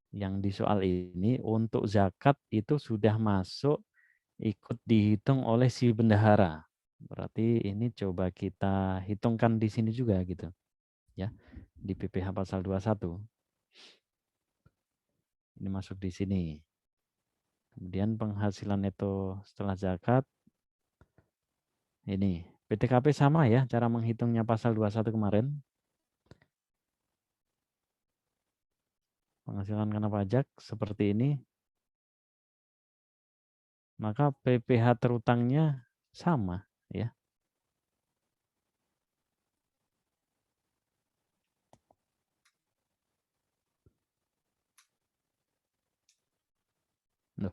Yang di soal ini untuk zakat itu sudah masuk ikut dihitung oleh si bendahara. Berarti ini coba kita hitungkan di sini juga gitu. Ya. Di PPH pasal 21. Ini masuk di sini. Kemudian penghasilan neto setelah zakat. Ini PTKP sama ya cara menghitungnya pasal 21 kemarin. Penghasilan kena pajak seperti ini. Maka PPH terutangnya sama ya. Loh,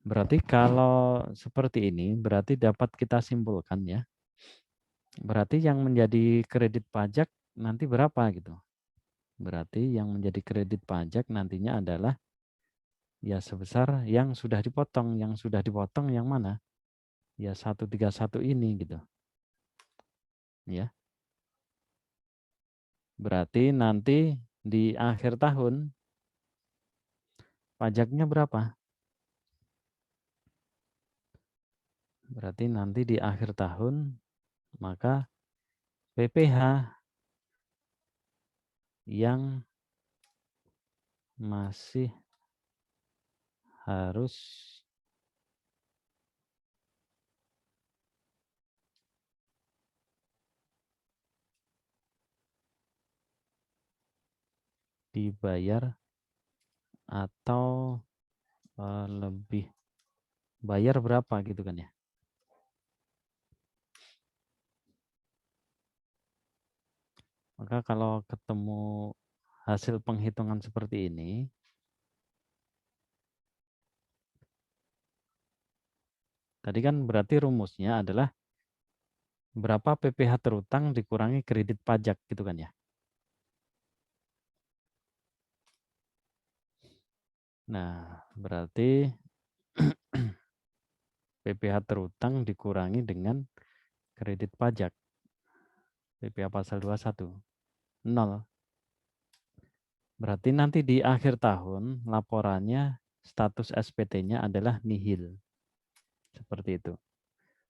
berarti kalau seperti ini berarti dapat kita simpulkan ya. Berarti yang menjadi kredit pajak nanti berapa gitu. Berarti yang menjadi kredit pajak nantinya adalah ya sebesar yang sudah dipotong. Yang sudah dipotong yang mana? Ya 131 ini gitu. Ya. Berarti nanti di akhir tahun pajaknya berapa? Berarti nanti di akhir tahun maka PPh yang masih harus dibayar atau lebih bayar berapa gitu kan ya. Maka kalau ketemu hasil penghitungan seperti ini, tadi kan berarti rumusnya adalah berapa PPh terutang dikurangi kredit pajak gitu kan ya. Nah, berarti PPh terutang dikurangi dengan kredit pajak. PPh pasal 21. 0. Berarti nanti di akhir tahun laporannya status SPT-nya adalah nihil. Seperti itu.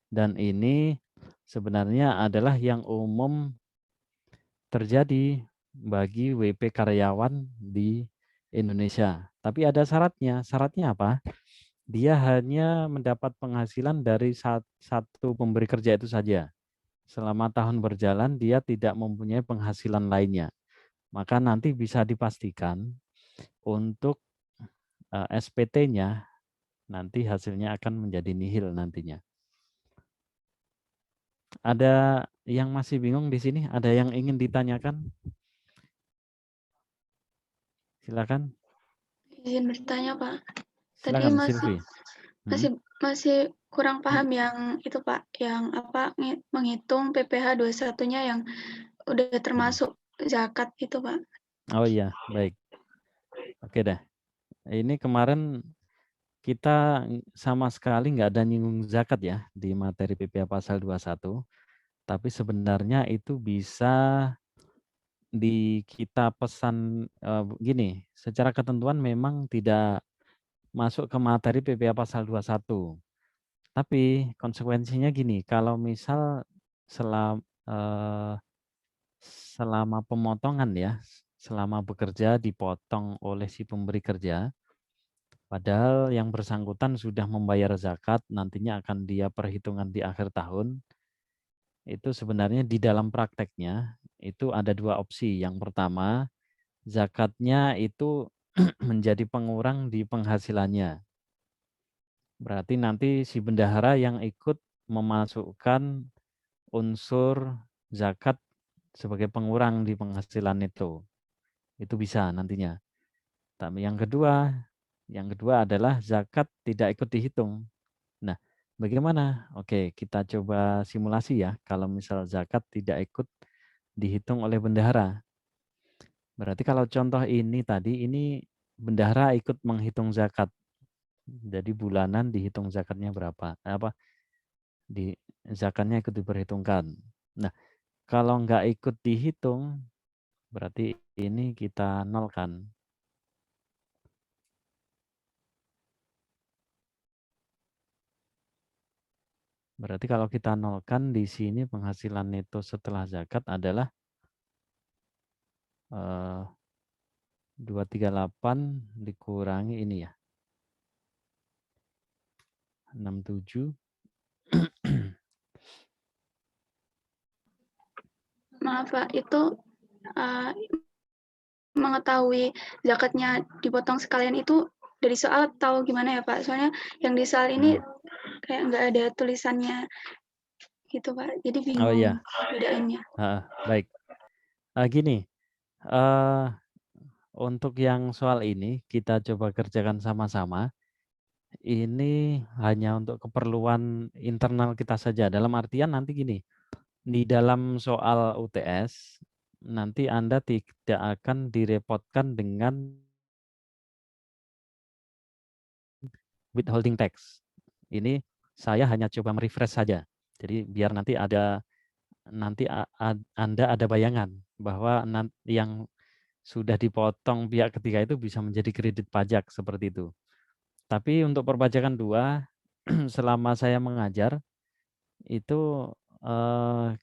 Dan ini sebenarnya adalah yang umum terjadi bagi WP karyawan di Indonesia. Tapi ada syaratnya. Syaratnya apa? Dia hanya mendapat penghasilan dari satu pemberi kerja itu saja. Selama tahun berjalan dia tidak mempunyai penghasilan lainnya. Maka nanti bisa dipastikan untuk SPT-nya nanti hasilnya akan menjadi nihil nantinya. Ada yang masih bingung di sini? Ada yang ingin ditanyakan? Silakan. Izin bertanya, Pak. Tadi Silakan masih Silvi. masih kurang paham yang itu, Pak, yang apa menghitung PPh 21-nya yang udah termasuk zakat itu, Pak. Oh iya, baik. Oke deh. Ini kemarin kita sama sekali nggak ada nyinggung zakat ya di materi PPh pasal 21. Tapi sebenarnya itu bisa kita pesan gini, secara ketentuan memang tidak masuk ke materi PPh pasal 21. Tapi konsekuensinya gini, kalau misal selama pemotongan ya, selama bekerja dipotong oleh si pemberi kerja, padahal yang bersangkutan sudah membayar zakat, nantinya akan dia perhitungan di akhir tahun, itu sebenarnya di dalam prakteknya itu ada dua opsi. Yang pertama, zakatnya itu menjadi pengurang di penghasilannya. Berarti nanti si bendahara yang ikut memasukkan unsur zakat sebagai pengurang di penghasilan itu. Itu bisa nantinya. Tapi yang kedua adalah zakat tidak ikut dihitung. Nah, bagaimana? Oke, kita coba simulasi ya. Kalau misal zakat tidak ikut dihitung oleh bendahara. Berarti kalau contoh ini tadi, ini bendahara ikut menghitung zakat. Jadi bulanan dihitung zakatnya berapa? Zakatnya ikut diperhitungkan. Nah, kalau nggak ikut dihitung, berarti ini kita nolkan. Berarti kalau kita nolkan di sini penghasilan neto setelah zakat adalah 238 dikurangi ini ya. 67. Maaf, Pak, itu mengetahui zakatnya dipotong sekalian itu dari soal atau gimana ya, Pak? Soalnya yang di soal ini kayak nggak ada tulisannya gitu, Pak. Jadi bingung bedainnya. Baik. Gini, untuk yang soal ini kita coba kerjakan sama-sama. Ini hanya untuk keperluan internal kita saja. Dalam artian nanti gini, di dalam soal UTS nanti Anda tidak akan direpotkan dengan withholding tax. Ini saya hanya coba merefresh saja. Jadi biar nanti Anda ada bayangan bahwa yang sudah dipotong pihak ketiga itu bisa menjadi kredit pajak seperti itu. Tapi untuk perpajakan 2 selama saya mengajar itu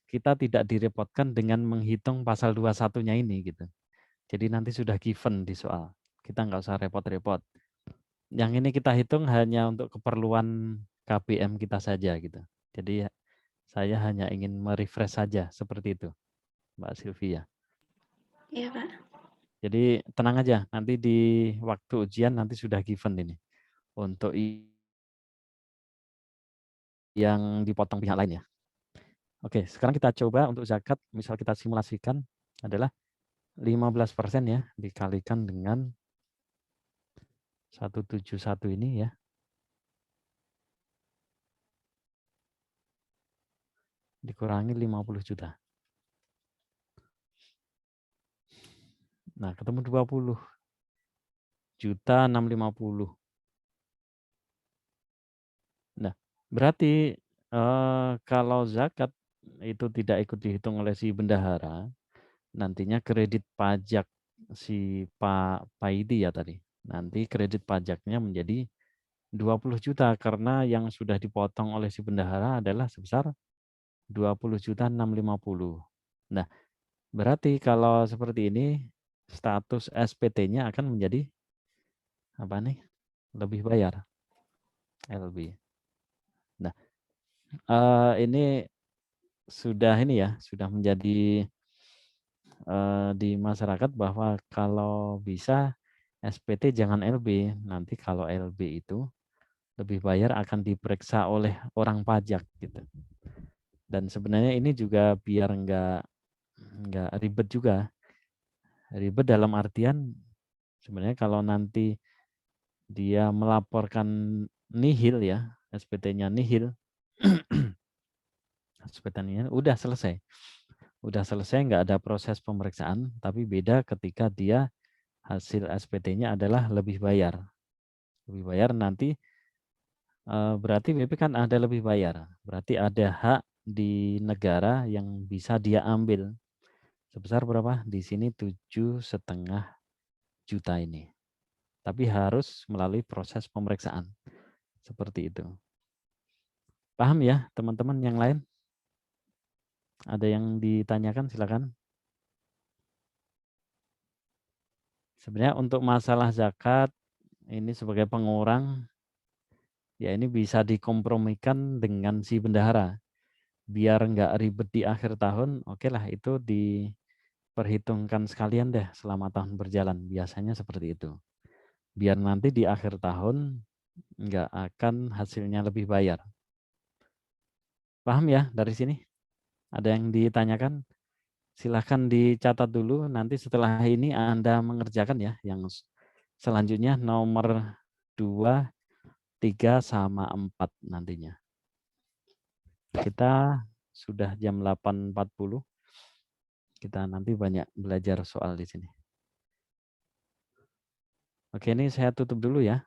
kita tidak direpotkan dengan menghitung pasal 21-nya ini gitu. Jadi nanti sudah given di soal. Kita nggak usah repot-repot. Yang ini kita hitung hanya untuk keperluan KBM kita saja gitu. Jadi saya hanya ingin merefresh saja seperti itu, Mbak Sylvia. Iya, Pak. Jadi tenang aja, nanti di waktu ujian nanti sudah given ini. Untuk yang dipotong pihak lain ya. Oke, sekarang kita coba untuk zakat, misal kita simulasikan adalah 15% ya, dikalikan dengan 171 ini ya. Dikurangi 50 juta. Nah, ketemu 20 juta 650. Nah, berarti kalau zakat itu tidak ikut dihitung oleh si bendahara, nantinya kredit pajak si Pak Paidi ya tadi. Nanti kredit pajaknya menjadi 20 juta karena yang sudah dipotong oleh si bendahara adalah sebesar 20 juta 650. Nah, berarti kalau seperti ini status SPT-nya akan menjadi apa nih? Lebih bayar. LB. Nah, ini sudah menjadi di masyarakat bahwa kalau bisa SPT jangan LB. Nanti kalau LB itu lebih bayar akan diperiksa oleh orang pajak gitu. Dan sebenarnya ini juga biar nggak ribet juga. Ribet dalam artian sebenarnya kalau nanti dia melaporkan nihil ya, SPT-nya nihil, SPT-nya udah selesai. Udah selesai, nggak ada proses pemeriksaan, tapi beda ketika dia hasil SPT-nya adalah lebih bayar. Lebih bayar nanti berarti BP kan ada lebih bayar. Berarti ada hak di negara yang bisa dia ambil. Sebesar berapa? Di sini 7,5 juta ini. Tapi harus melalui proses pemeriksaan. Seperti itu. Paham ya teman-teman yang lain? Ada yang ditanyakan silakan. Sebenarnya untuk masalah zakat ini sebagai pengurang ya ini bisa dikompromikan dengan si bendahara. Biar nggak ribet di akhir tahun, oke lah itu diperhitungkan sekalian deh selama tahun berjalan. Biasanya seperti itu. Biar nanti di akhir tahun nggak akan hasilnya lebih bayar. Paham ya dari sini? Ada yang ditanyakan? Silahkan dicatat dulu, nanti setelah ini Anda mengerjakan ya, yang selanjutnya nomor 2, 3, sama 4 nantinya. Kita sudah jam 8.40, kita nanti banyak belajar soal di sini. Oke, ini saya tutup dulu ya.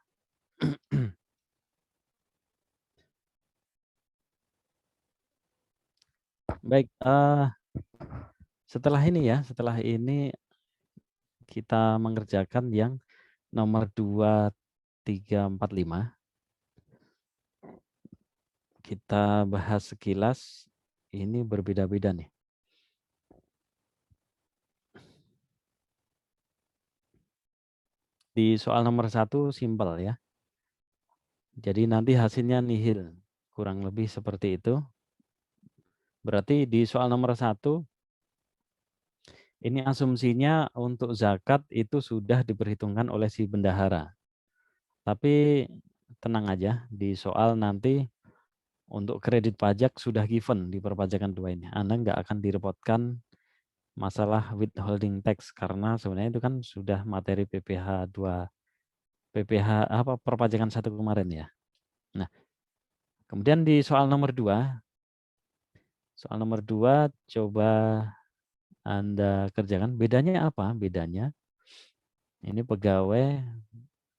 Baik, setelah ini kita mengerjakan yang nomor 2, 3, 4, 5. Kita bahas sekilas, ini berbeda-beda nih. Di soal nomor 1 simpel ya. Jadi nanti hasilnya nihil, kurang lebih seperti itu. Berarti di soal nomor 1, ini asumsinya untuk zakat itu sudah diperhitungkan oleh si bendahara. Tapi tenang aja, di soal nanti untuk kredit pajak sudah given di perpajakan 2 ini. Anda nggak akan direpotkan masalah withholding tax karena sebenarnya itu kan sudah materi PPh 2, PPh perpajakan 1 kemarin ya. Nah, kemudian di soal nomor 2 coba Anda kerjakan. Bedanya apa? Bedanya ini pegawai,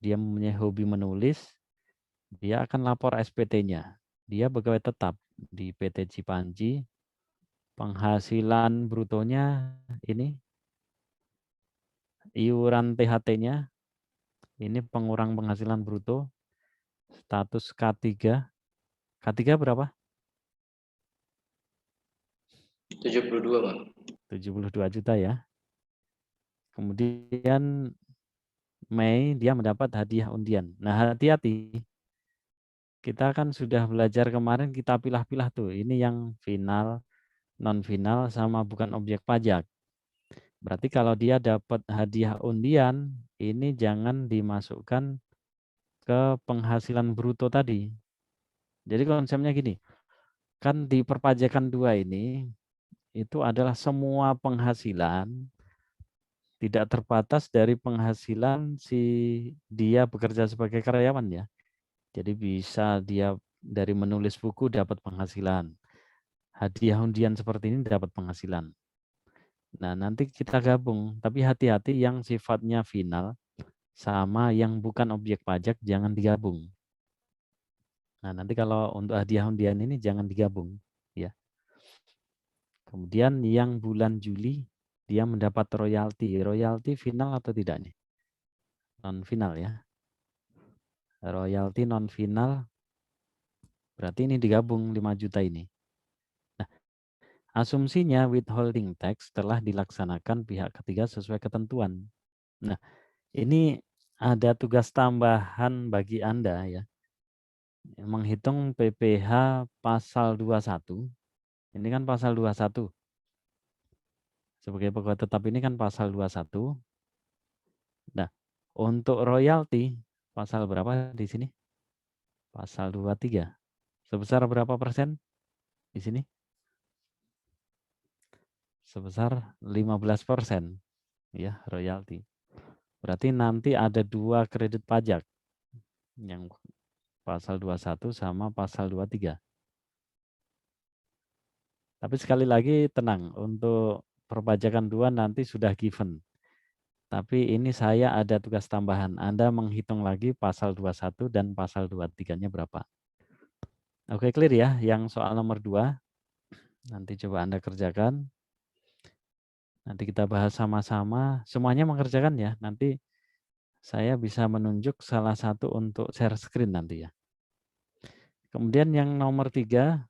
dia mempunyai hobi menulis, dia akan lapor SPT-nya. Dia pegawai tetap di PT Cipanji, penghasilan brutonya ini, iuran THT-nya, ini pengurang penghasilan bruto, status K3. K3 berapa? 72, Pak. 72 juta ya. Kemudian Mei dia mendapat hadiah undian. Nah, hati-hati. Kita kan sudah belajar kemarin, kita pilah-pilah tuh. Ini yang final, non-final, sama bukan objek pajak. Berarti kalau dia dapat hadiah undian, ini jangan dimasukkan ke penghasilan bruto tadi. Jadi konsepnya gini, kan di perpajakan 2 ini, itu adalah semua penghasilan, tidak terbatas dari penghasilan si dia bekerja sebagai karyawan ya. Jadi bisa dia dari menulis buku dapat penghasilan. Hadiah undian seperti ini dapat penghasilan. Nah, nanti kita gabung, tapi hati-hati yang sifatnya final sama yang bukan objek pajak jangan digabung. Nah, nanti kalau untuk hadiah undian ini jangan digabung ya. Kemudian yang bulan Juli dia mendapat royalti. Royalti final atau tidak nih? Non final ya. Royalti non final berarti ini digabung 5 juta ini. Nah, asumsinya withholding tax telah dilaksanakan pihak ketiga sesuai ketentuan. Nah, ini ada tugas tambahan bagi Anda ya. Menghitung PPh pasal 21. Ini kan pasal 21. Sebagai pegawai tetap ini kan pasal 21. Nah, untuk royalti pasal berapa di sini? Pasal 23. Sebesar berapa persen di sini? Sebesar 15% ya royalti. Berarti nanti ada 2 kredit pajak. Yang pasal 21 sama pasal 23. Tapi sekali lagi tenang, untuk perpajakan 2 nanti sudah given. Tapi ini saya ada tugas tambahan. Anda menghitung lagi pasal 21 dan pasal 23-nya berapa. Oke, clear ya. Yang soal nomor 2. Nanti coba Anda kerjakan. Nanti kita bahas sama-sama. Semuanya mengerjakan ya. Nanti saya bisa menunjuk salah satu untuk share screen nanti ya. Kemudian yang nomor 3.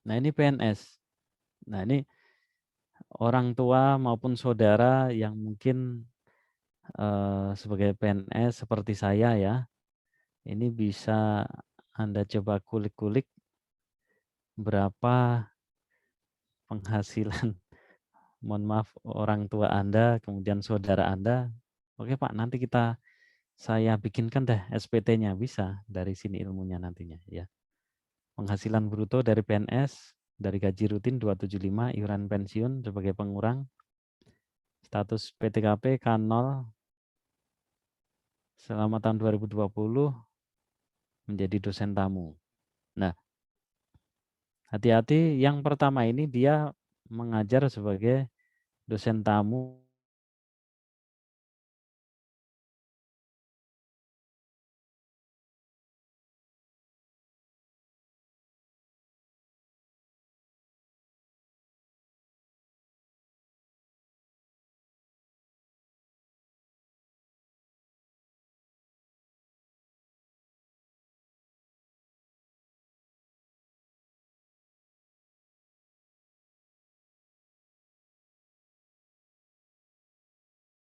Nah, ini PNS. Nah, ini orang tua maupun saudara yang mungkin sebagai PNS seperti saya ya, ini bisa Anda coba kulik-kulik berapa penghasilan, mohon maaf, orang tua Anda, kemudian saudara Anda. Oke Pak, nanti saya bikinkan deh SPT-nya, bisa dari sini ilmunya nantinya ya. Penghasilan bruto dari PNS, dari gaji rutin 275, iuran pensiun sebagai pengurang, status PTKP K0 selama tahun 2020 menjadi dosen tamu. Nah, hati-hati yang pertama ini dia mengajar sebagai dosen tamu